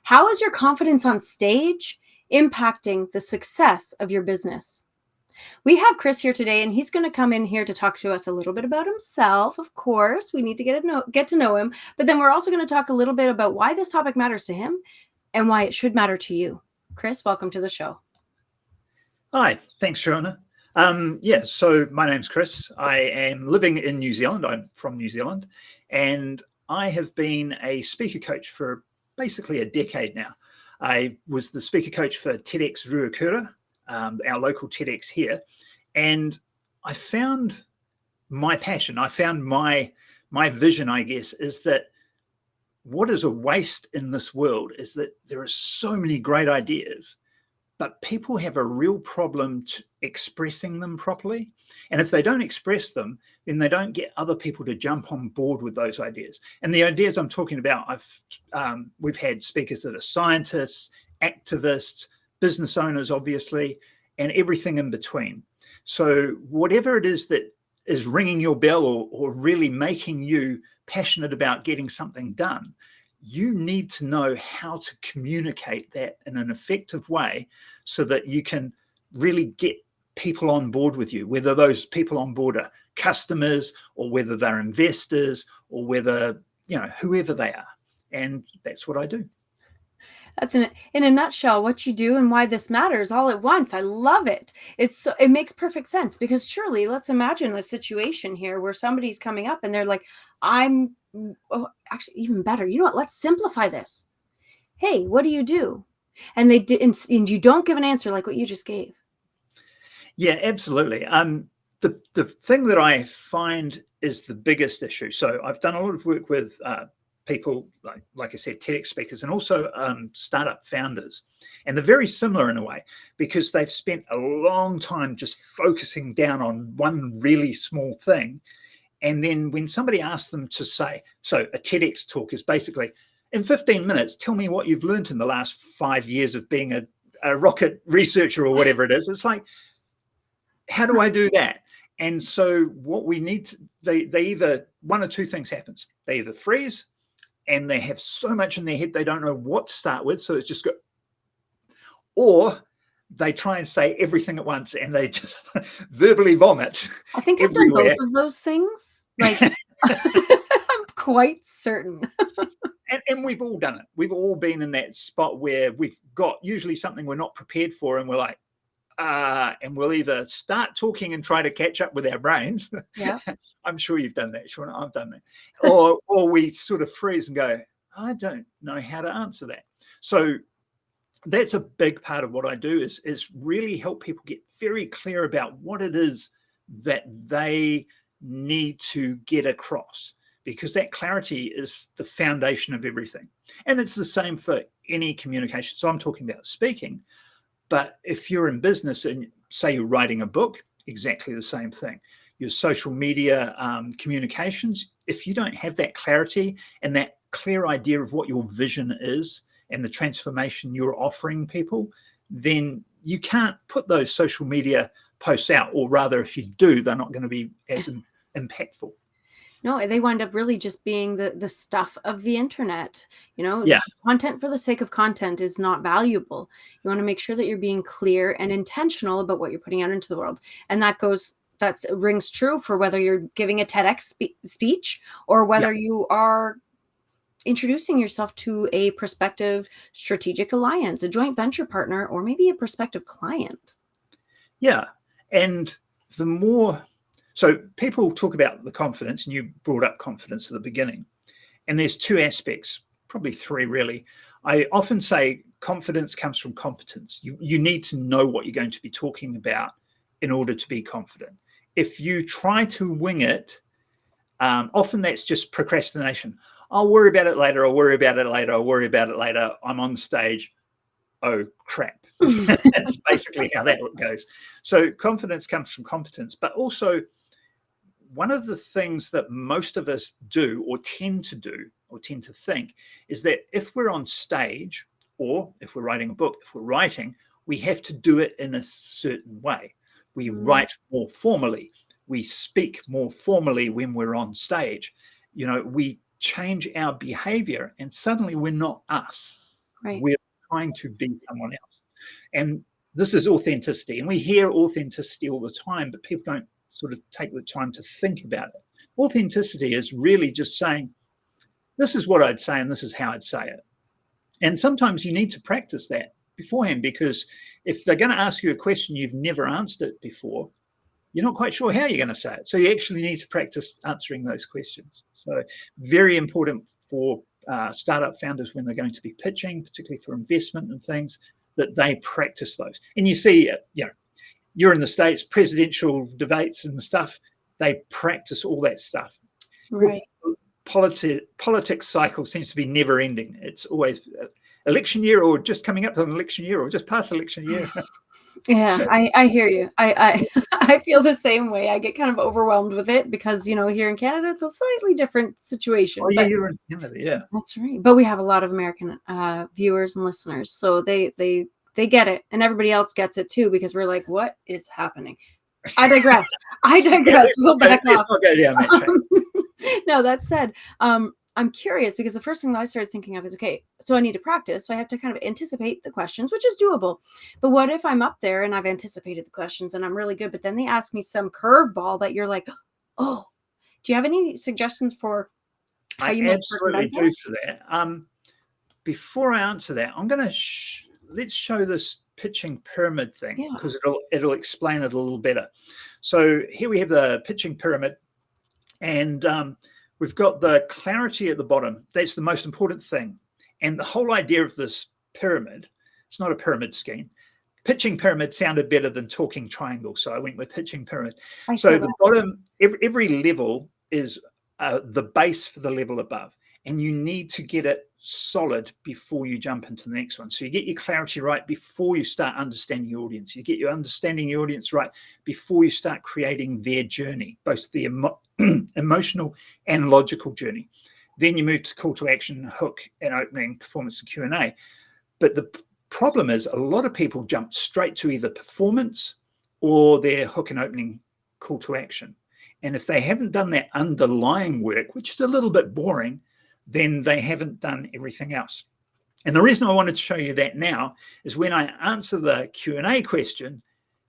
How is your confidence on stage impacting the success of your business? We have Chris here today, and he's going to come in here to talk to us a little bit about himself. Of course, we need to get to know him, but then we're also going to talk a little bit about why this topic matters to him and why it should matter to you. Chris, welcome to the show. Hi, thanks, Shauna. So my name's Chris. I am living in New Zealand. I'm from New Zealand, and I have been a speaker coach for basically a decade now. I was the speaker coach for TEDx Ruakura, our local TEDx here, and I found my passion. I found my vision, I guess, is that what is a waste in this world is that there are so many great ideas, but people have a real problem expressing them properly. And if they don't express them, then they don't get other people to jump on board with those ideas. And the ideas I'm talking about, we've had speakers that are scientists, activists, business owners, obviously, and everything in between. So whatever it is that is ringing your bell or really making you passionate about getting something done, you need to know how to communicate that in an effective way so that you can really get people on board with you, whether those people on board are customers or whether they're investors or whether, whoever they are. And that's what I do. That's in a nutshell what you do and why this matters all at once. I love it. It makes perfect sense because truly, let's imagine a situation here where somebody's coming up and they're like, actually even better. You know what? Let's simplify this. Hey, what do you do? And they did, and you don't give an answer like what you just gave. Yeah, absolutely. The thing that I find is the biggest issue. So I've done a lot of work with people, like I said, TEDx speakers, and also startup founders. And they're very similar in a way because they've spent a long time just focusing down on one really small thing. And then when somebody asks them to say, so a TEDx talk is basically, in 15 minutes, tell me what you've learned in the last 5 years of being a rocket researcher or whatever it is. It's like, how do I do that? And so what we need, they either, one or two things happens. They either freeze and they have so much in their head, they don't know what to start with. So it's just go, or they try and say everything at once and they just verbally vomit. I think I've done both of those things. Like, I'm quite certain. And we've all done it. We've all been in that spot where we've got usually something we're not prepared for and we're like, and we'll either start talking and try to catch up with our brains. Yeah. I'm sure you've done that, Shauna. I've done that. Or we sort of freeze and go, I don't know how to answer that. So that's a big part of what I do is really help people get very clear about what it is that they need to get across, because that clarity is the foundation of everything. And it's the same for any communication. So I'm talking about speaking, but if you're in business and say you're writing a book, exactly the same thing. Your social media communications, if you don't have that clarity and that clear idea of what your vision is and the transformation you're offering people, then you can't put those social media posts out, or rather, if you do, they're not going to be as impactful. No, they wind up really just being the stuff of the internet. Yeah. Content for the sake of content is not valuable. You want to make sure that you're being clear and intentional about what you're putting out into the world. And that rings true for whether you're giving a TEDx speech or whether you are introducing yourself to a prospective strategic alliance, a joint venture partner, or maybe a prospective client. Yeah. And so people talk about the confidence, and you brought up confidence at the beginning. And there's two aspects, probably three really. I often say confidence comes from competence. You need to know what you're going to be talking about in order to be confident. If you try to wing it, often that's just procrastination. I'll worry about it later. I'll worry about it later. I'll worry about it later. I'm on stage. Oh, crap. That's basically how that goes. So confidence comes from competence, but also one of the things that most of us do or tend to think is that if we're on stage or if we're writing a book, we have to do it in a certain way. We write more formally. We speak more formally when we're on stage. We change our behavior and suddenly we're not us. Right. We're trying to be someone else. And this is authenticity. And we hear authenticity all the time, but people don't sort of take the time to think about it. Authenticity is really just saying, this is what I'd say and this is how I'd say it. And sometimes you need to practice that beforehand, because if they're going to ask you a question you've never answered it before, you're not quite sure how you're going to say it. So you actually need to practice answering those questions. So very important for startup founders when they're going to be pitching, particularly for investment and things, that they practice those. And you see, you're in the States, presidential debates and stuff, they practice all that stuff. Right. Politics cycle seems to be never ending. It's always election year, or just coming up to an election year, or just past election year. Yeah, I hear you. I I feel the same way. I get kind of overwhelmed with it because, here in Canada, it's a slightly different situation. Oh, yeah, But you're in Canada, yeah. that's right. But we have a lot of American viewers and listeners, so they get it, and everybody else gets it too, because we're like, what is happening? I digress. We'll back off. Let's not go down that track. No, that said, I'm curious, because the first thing that I started thinking of is, okay, so I need to practice. So I have to kind of anticipate the questions, which is doable. But what if I'm up there and I've anticipated the questions and I'm really good, but then they ask me some curveball that you're like, oh, do you have any suggestions for how you might absolutely do for that? Before I answer that, I'm going to let's show this pitching pyramid thing, because it'll explain it a little better. So here we have the pitching pyramid, and we've got the clarity at the bottom. That's the most important thing. And the whole idea of this pyramid, it's not a pyramid scheme. Pitching pyramid sounded better than talking triangle, so I went with pitching pyramid. So the bottom, every level is the base for the level above, and you need to get it solid before you jump into the next one. So you get your clarity right before you start understanding your audience. You get your understanding your audience right before you start creating their journey, both the emotional and logical journey. Then you move to call to action, hook and opening, performance and Q&A. But the problem is a lot of people jump straight to either performance or their hook and opening call to action. And if they haven't done that underlying work, which is a little bit boring, then they haven't done everything else. And the reason I wanted to show you that now is when I answer the Q&A question,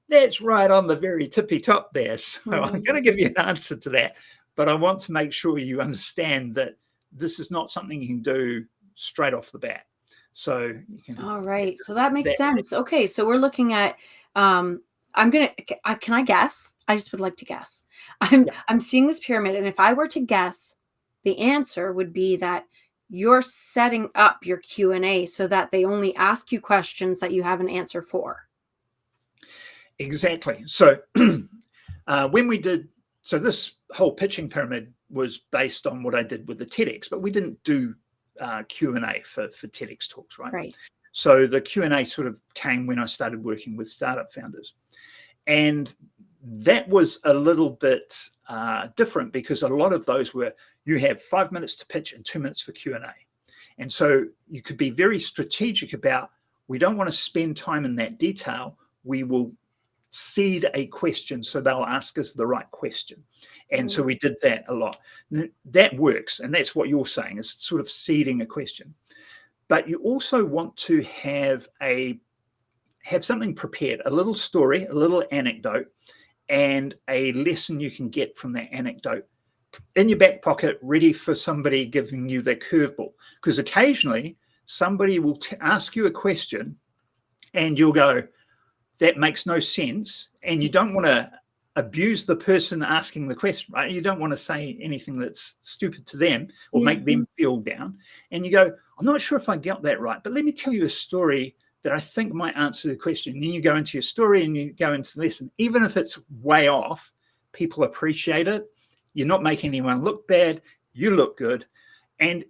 that's right on the very tippy top there. So I'm going to give you an answer to that, but I want to make sure you understand that this is not something you can do straight off the bat. So you can. All right. So that makes sense. Okay. So we're looking at, can I guess? I just would like to guess. I'm seeing this pyramid, and if I were to guess, the answer would be that you're setting up your Q&A so that they only ask you questions that you have an answer for. Exactly. So this whole pitching pyramid was based on what I did with the TEDx, but we didn't do Q&A for TEDx talks, right? Right. So the Q&A sort of came when I started working with startup founders. And that was a little bit different, because a lot of those were, you have 5 minutes to pitch and 2 minutes for Q&A. And so you could be very strategic about, we don't want to spend time in that detail. We will seed a question so they'll ask us the right question. And so we did that a lot. That works. And that's what you're saying, is sort of seeding a question. But you also want to have something prepared, a little story, a little anecdote, and a lesson you can get from that anecdote in your back pocket, ready for somebody giving you their curveball. Because occasionally somebody will ask you a question and you'll go, that makes no sense. And you don't want to abuse the person asking the question, right? You don't want to say anything that's stupid to them or make them feel down. And you go, I'm not sure if I got that right, but let me tell you a story that I think might answer the question. And then you go into your story and you go into the lesson. Even if it's way off, people appreciate it. You're not making anyone look bad. You look good. And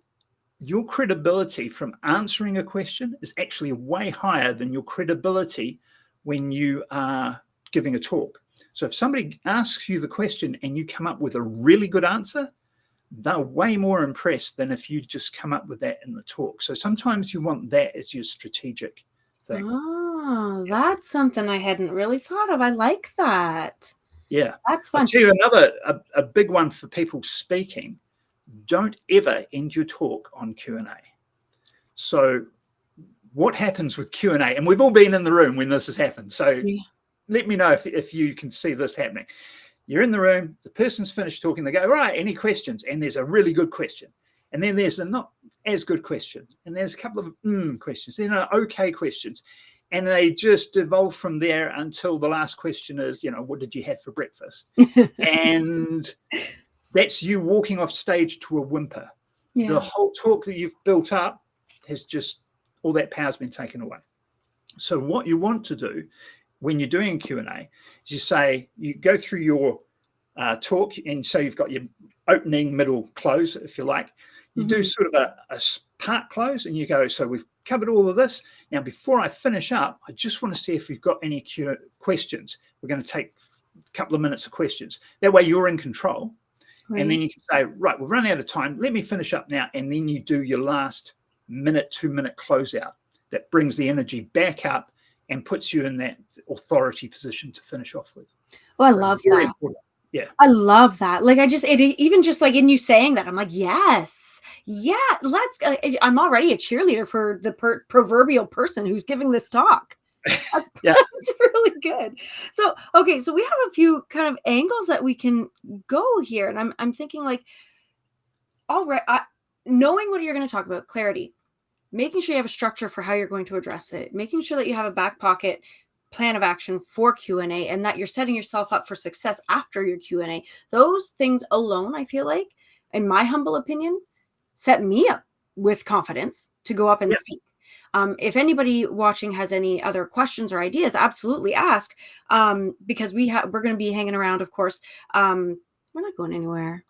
your credibility from answering a question is actually way higher than your credibility when you are giving a talk. So if somebody asks you the question and you come up with a really good answer, they're way more impressed than if you just come up with that in the talk. So sometimes you want that as your strategic thing. Oh, that's something I hadn't really thought of. I like that. Yeah. That's fun. I'll tell you another, a big one for people speaking. Don't ever end your talk on Q&A. So what happens with Q&A, and we've all been in the room when this has happened, so let me know if you can see this happening. You're in the room, the person's finished talking, they go, right, any questions? And there's a really good question. And then there's a not as good question. And there's a couple of questions, then okay questions. And they just evolve from there until the last question is, what did you have for breakfast? And that's you walking off stage to a whimper. Yeah. The whole talk that you've built up has just, all that power's been taken away. So what you want to do when you're doing Q&A is you go through your talk, and so you've got your opening, middle, close, if you like. You do sort of a part close, and you go, so we've covered all of this. Now, before I finish up, I just want to see if we've got any questions. We're going to take a couple of minutes of questions. That way you're in control. Right. And then you can say, right, we've run out of time. Let me finish up now. And then you do your last minute, 2-minute closeout that brings the energy back up and puts you in that authority position to finish off with. Oh, I love that. Important. Yeah. I love that. Like, even just like in you saying that, I'm like, yes, yeah, I'm already a cheerleader for the proverbial person who's giving this talk. That's really good. So, okay. So we have a few kind of angles that we can go here. And I'm thinking like, all right, knowing what you're going to talk about, clarity, making sure you have a structure for how you're going to address it, making sure that you have a back pocket plan of action for Q&A, and that you're setting yourself up for success after your Q&A. Those things alone, I feel like, in my humble opinion, set me up with confidence to go up and speak. If anybody watching has any other questions or ideas, absolutely ask, because we're going to be hanging around, of course. We're not going anywhere.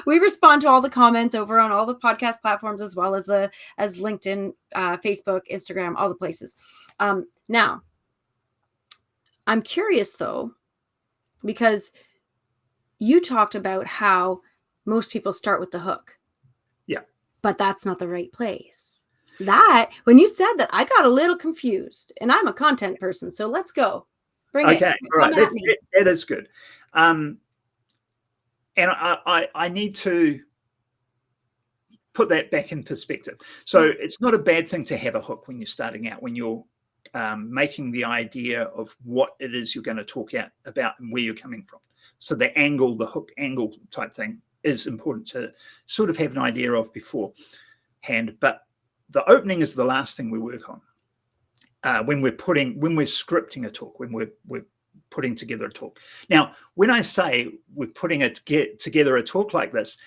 We respond to all the comments over on all the podcast platforms, as well as LinkedIn, Facebook, Instagram, all the places. Now, I'm curious though, because you talked about how most people start with the hook. Yeah. But that's not the right place. When you said that, I got a little confused, and I'm a content person. So let's go. Bring it. Okay. All right. That is good. And I need to put that back in perspective. So it's not a bad thing to have a hook when you're starting out, when you're making the idea of what it is you're going to talk about and where you're coming from. So the hook angle type thing is important to sort of have an idea of beforehand. But the opening is the last thing we work on when we're scripting a talk, when we're putting together a talk. Now, when I say we're putting together a talk like this,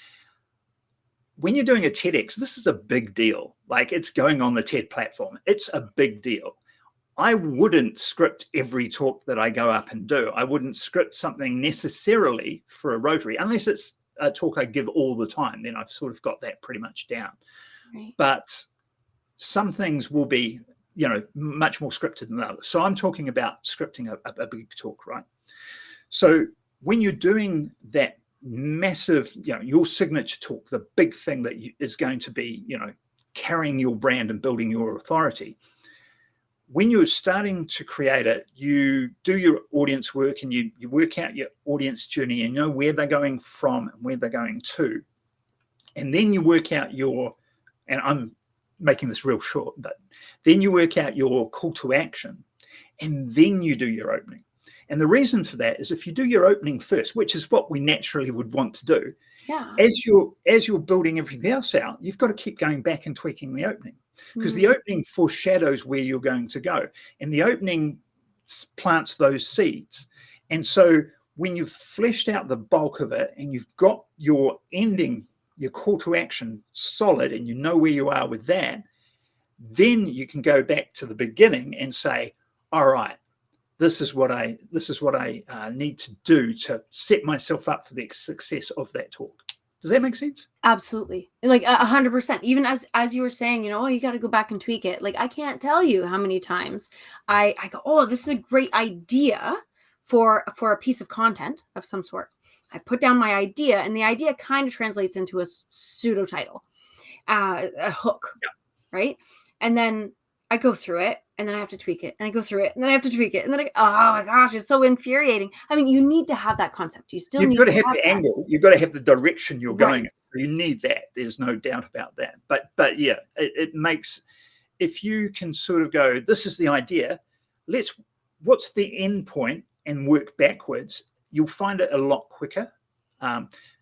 when you're doing a TEDx, this is a big deal. Like, it's going on the TED platform. It's a big deal. I wouldn't script every talk that I go up and do. I wouldn't script something necessarily for a Rotary, unless it's a talk I give all the time. Then I've sort of got that pretty much down. Right. But some things will be, much more scripted than others. So I'm talking about scripting a big talk, right? So when you're doing that massive, your signature talk, the big thing that is going to be, carrying your brand and building your authority, when you're starting to create it, you do your audience work and you work out your audience journey and know where they're going from and where they're going to. And then you work out and I'm making this real short, but then you work out your call to action, and then you do your opening. And the reason for that is, if you do your opening first, which is what we naturally would want to do, as you're building everything else out, you've got to keep going back and tweaking the opening. Because the opening foreshadows where you're going to go, and the opening plants those seeds. And so when you've fleshed out the bulk of it and you've got your ending, your call to action solid, and you know where you are with that, then you can go back to the beginning and say, all right, this is what I need to do to set myself up for the success of that talk. Does that make sense? Absolutely. Like 100%. Even as you were saying, you got to go back and tweak it. Like, I can't tell you how many times I go, oh, this is a great idea for a piece of content of some sort. I put down my idea, and the idea kind of translates into a pseudo title, a hook, right? And then I go through it, and then I have to tweak it, and I go through it, and then I have to tweak it, and then oh my gosh, it's so infuriating. I mean, you need to have that concept. You've got to have the angle. You've got to have the direction you're going. You need that. There's no doubt about that. But yeah, it makes if you can sort of go, this is the idea, what's the end point, and work backwards, you'll find it a lot quicker.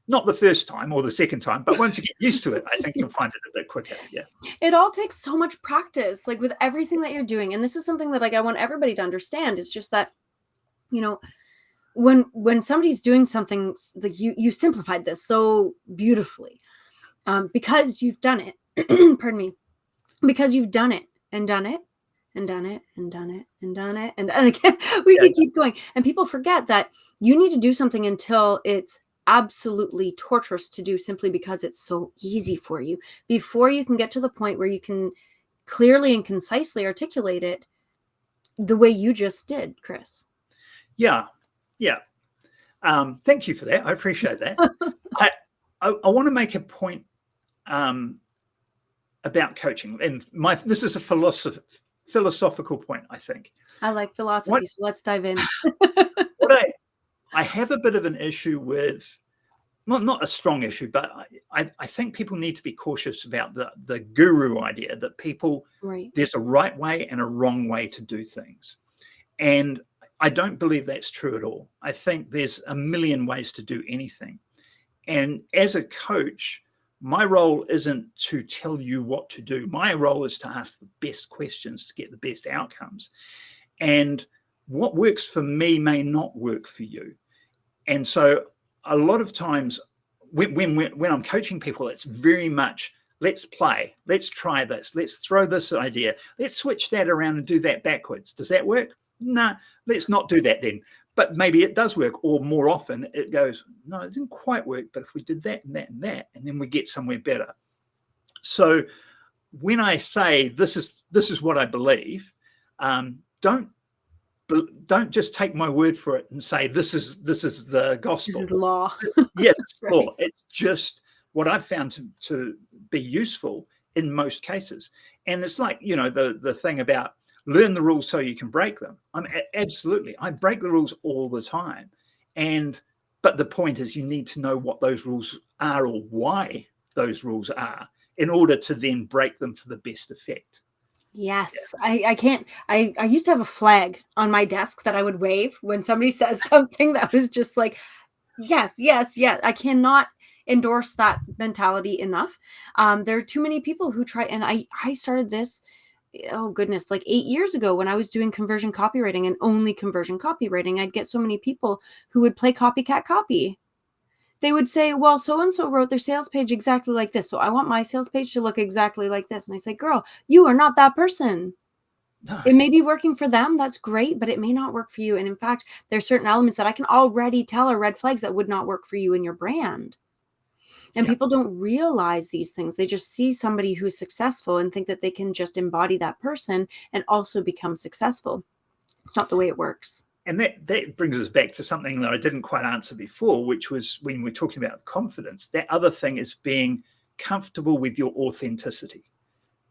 Not the first time or the second time, but once you get used to it, I think you'll find it a bit quicker. Yeah. It all takes so much practice, like with everything that you're doing. And this is something that like I want everybody to understand. It's just that, you know, when somebody's doing something, like you simplified this so beautifully, because you've done it. Pardon me. Because you've done it and done it and done it and done it and done it. And again, we can keep going. And people forget that you need to do something until it's absolutely torturous to do, simply because it's so easy for you, before you can get to the point where you can clearly and concisely articulate it the way you just did, Chris. Yeah. Thank you for that. I appreciate that. I want to make a point about coaching, and this is a philosophical point, I think. I like philosophy, so let's dive in. I have a bit of an issue with, not a strong issue, but I think people need to be cautious about the guru idea that there's a right way and a wrong way to do things. And I don't believe that's true at all. I think there's a million ways to do anything. And as a coach, my role isn't to tell you what to do. My role is to ask the best questions to get the best outcomes. And what works for me may not work for you. And so a lot of times when I'm coaching people, it's very much, let's play, let's try this, let's throw this idea, let's switch that around and do that backwards. Does that work? Nah, let's not do that then. But maybe it does work, or more often it goes, no, it didn't quite work, but if we did that and that and that, and then we get somewhere better. So when I say this is what I believe, don't just take my word for it and say this is the gospel. This is law. Yeah, it's law. It's just what I've found to be useful in most cases. And it's like, the thing about learn the rules so you can break them. Absolutely, I break the rules all the time. But the point is, you need to know what those rules are, or why those rules are, in order to then break them for the best effect. Yes. Yeah. I used to have a flag on my desk that I would wave when somebody says something that was just like, yes. I cannot endorse that mentality enough. There are too many people who try, and I started this, oh goodness, like 8 years ago when I was doing conversion copywriting and only conversion copywriting. I'd get so many people who would play copycat copy. They would say, well, so-and-so wrote their sales page exactly like this, so I want my sales page to look exactly like this. And I say, girl, you are not that person. No. It may be working for them. That's great, but it may not work for you. And in fact, there's certain elements that I can already tell are red flags that would not work for you and your brand. And people don't realize these things. They just see somebody who's successful and think that they can just embody that person and also become successful. It's not the way it works. And that brings us back to something that I didn't quite answer before, which was when we're talking about confidence. That other thing is being comfortable with your authenticity,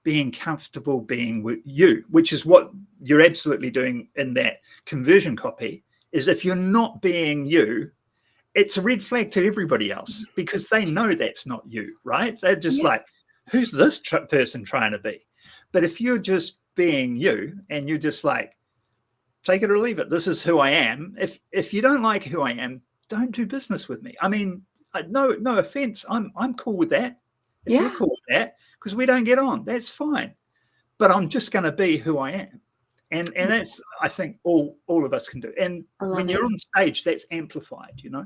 being comfortable being with you, which is what you're absolutely doing in that conversion copy. Is if you're not being you, it's a red flag to everybody else, because they know that's not you, right? They're just like, who's this person trying to be? But if you're just being you and you're just like, take it or leave it, this is who I am. If you don't like who I am, don't do business with me. I mean, no offense. I'm cool with that. If you're cool with that, because we don't get on, that's fine. But I'm just going to be who I am. And that's, I think, all of us can do. And when you're on stage, that's amplified, Yeah.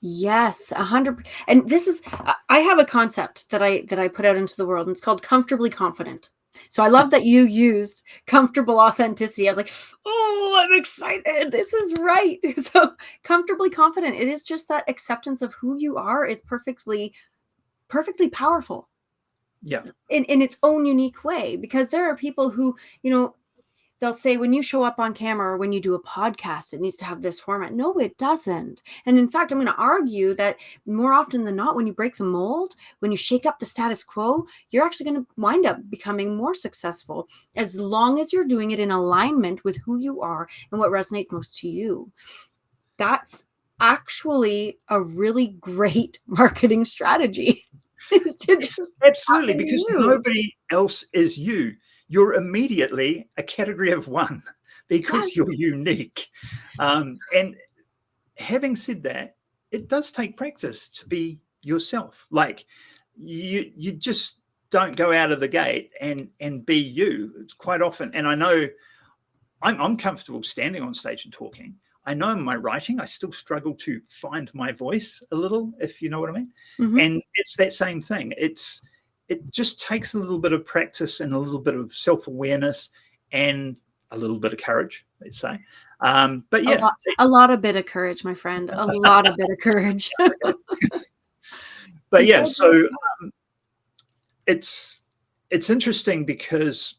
Yes, 100%. And this is, I have a concept that I put out into the world, and it's called comfortably confident. So I love that you used comfortable authenticity. I was like, oh, I'm excited. This is right. So comfortably confident. It is just that acceptance of who you are is perfectly powerful. Yeah. In its own unique way, because there are people who, they'll say when you show up on camera or when you do a podcast, it needs to have this format. No, it doesn't. And in fact, I'm going to argue that more often than not, when you break the mold, when you shake up the status quo, you're actually going to wind up becoming more successful, as long as you're doing it in alignment with who you are and what resonates most to you. That's actually a really great marketing strategy. Is to just absolutely, because nobody else is you. you're immediately a category of one because Yes. you're unique. And having said that, it does take practice to be yourself. Like you just don't go out of the gate and be you. It's quite often, and I know I'm comfortable standing on stage and talking. I know in my writing, I still struggle to find my voice a little, if you know what I mean. Mm-hmm. And it's that same thing. It just takes a little bit of practice and a little bit of self-awareness and a little bit of courage, let's say. But yeah, A lot of bit of courage, my friend. A lot of bit of courage. but yeah, so it's interesting because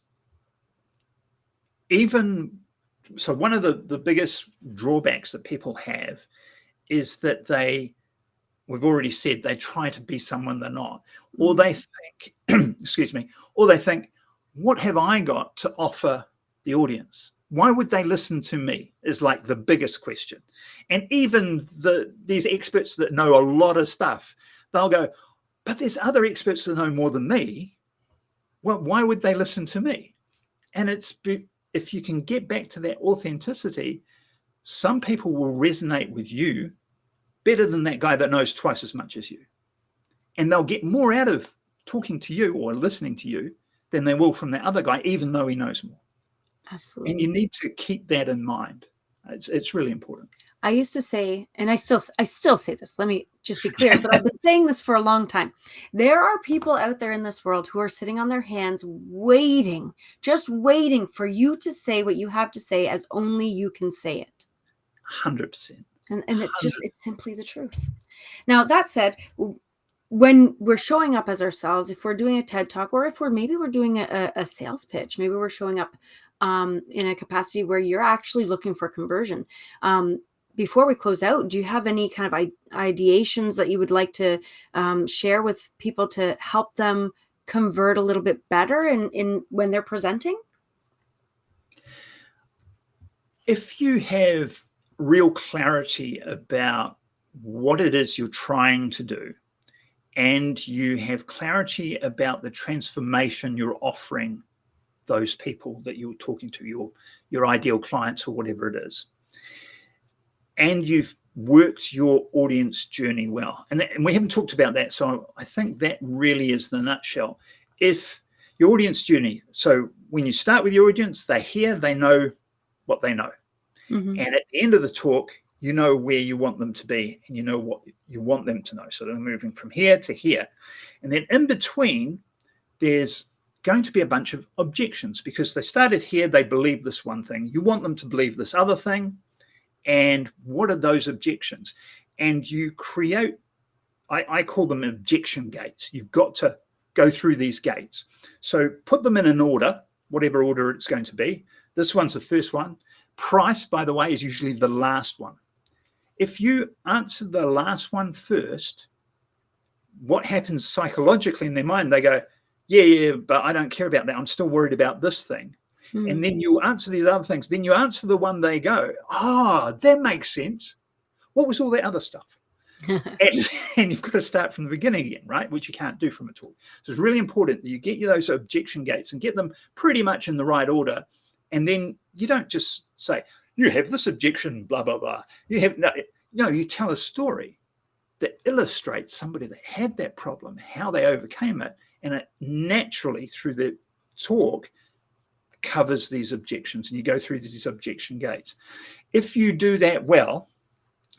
one of the biggest drawbacks that people have is that we've already said, they try to be someone they're not, or they think, excuse me, or they think, what have I got to offer the audience? Why would they listen to me is like the biggest question. And even these experts that know a lot of stuff, they'll go, but there's other experts that know more than me. Well, why would they listen to me? And if you can get back to that authenticity, some people will resonate with you better than that guy that knows twice as much as you. And they'll get more out of talking to you or listening to you than they will from the other guy, even though he knows more. Absolutely. And you need to keep that in mind. It's really important. I used to say, and I still say this, let me just be clear, but I've been saying this for a long time. There are people out there in this world who are sitting on their hands waiting, just waiting for you to say what you have to say as only you can say it. 100%. And it's simply the truth. Now, that said, when we're showing up as ourselves, if we're doing a TED Talk, or if we're doing a sales pitch, maybe we're showing up in a capacity where you're actually looking for conversion. Before we close out, do you have any kind of ideations that you would like to share with people to help them convert a little bit better in when they're presenting? If you have real clarity about what it is you're trying to do, and you have clarity about the transformation you're offering those people that you're talking to, your ideal clients or whatever it is, and you've worked your audience journey well, and we haven't talked about that, so I think that really is the nutshell. If your audience journey, so when you start with your audience, they know what they know. Mm-hmm. And at the end of the talk, you know where you want them to be, and you know what you want them to know. So they're moving from here to here. And then in between, there's going to be a bunch of objections because they started here, they believe this one thing. You want them to believe this other thing. And what are those objections? And you create, I call them objection gates. You've got to go through these gates. So put them in an order, whatever order it's going to be. This one's the first one. Price, by the way, is usually the last one. If you answer the last one first, what happens psychologically in their mind? They go, yeah, but I don't care about that. I'm still worried about this thing. Mm. And then you answer these other things. Then you answer the one they go, that makes sense. What was all that other stuff? and you've got to start from the beginning again, right? Which you can't do from a talk. So it's really important that you get those objection gates and get them pretty much in the right order. And then you don't just say, you have this objection, blah, blah, blah. You tell a story that illustrates somebody that had that problem, how they overcame it, and it naturally, through the talk, covers these objections, and you go through these objection gates. If you do that well,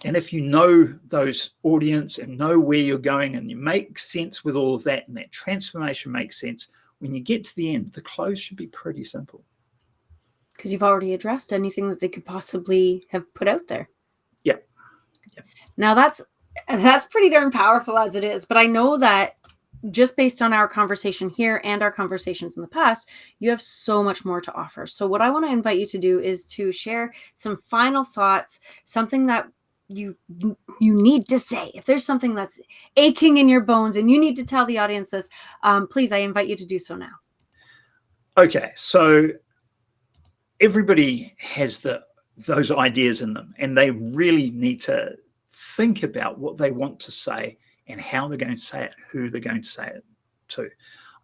and if you know those audience and know where you're going, and you make sense with all of that, and that transformation makes sense, when you get to the end, the close should be pretty simple. Because you've already addressed anything that they could possibly have put out there. Yeah. Now that's pretty darn powerful as it is, but I know that just based on our conversation here and our conversations in the past, you have so much more to offer. So what I want to invite you to do is to share some final thoughts, something that you need to say. If there's something that's aching in your bones and you need to tell the audience this, please, I invite you to do so now. Okay, so everybody has those ideas in them, and they really need to think about what they want to say and how they're going to say it, who they're going to say it to.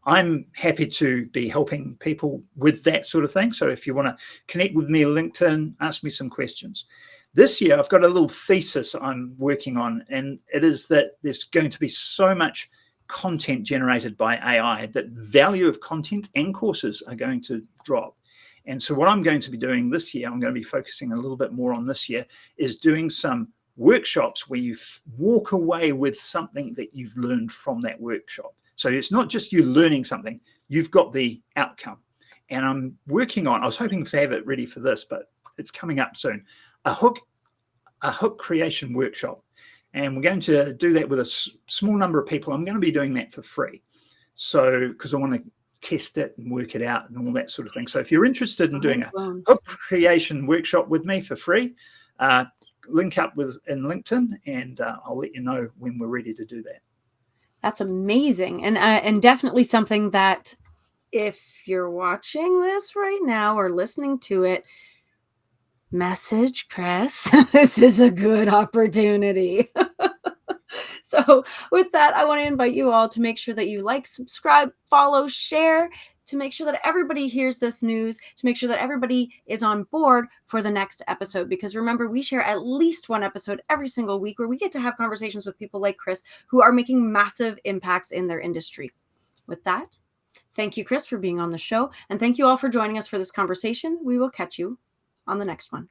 I'm happy to be helping people with that sort of thing. So if you want to connect with me on LinkedIn, ask me some questions. This year, I've got a little thesis I'm working on, and it is that there's going to be so much content generated by AI that value of content and courses are going to drop. And so what I'm going to be doing this year, I'm going to be focusing a little bit more on this year, is doing some workshops where you walk away with something that you've learned from that workshop. So it's not just you learning something, you've got the outcome. And I'm working on, I was hoping to have it ready for this, but it's coming up soon, a hook creation workshop. And we're going to do that with a small number of people. I'm going to be doing that for free. So, because I want to test it and work it out and all that sort of thing. So if you're interested in doing a hook creation workshop with me for free, link up in LinkedIn, and I'll let you know when we're ready to do that. That's amazing. And definitely something that if you're watching this right now or listening to it, message Chris. This is a good opportunity. So with that, I want to invite you all to make sure that you like, subscribe, follow, share, to make sure that everybody hears this news, to make sure that everybody is on board for the next episode. Because remember, we share at least one episode every single week where we get to have conversations with people like Chris who are making massive impacts in their industry. With that, thank you, Chris, for being on the show. And thank you all for joining us for this conversation. We will catch you on the next one.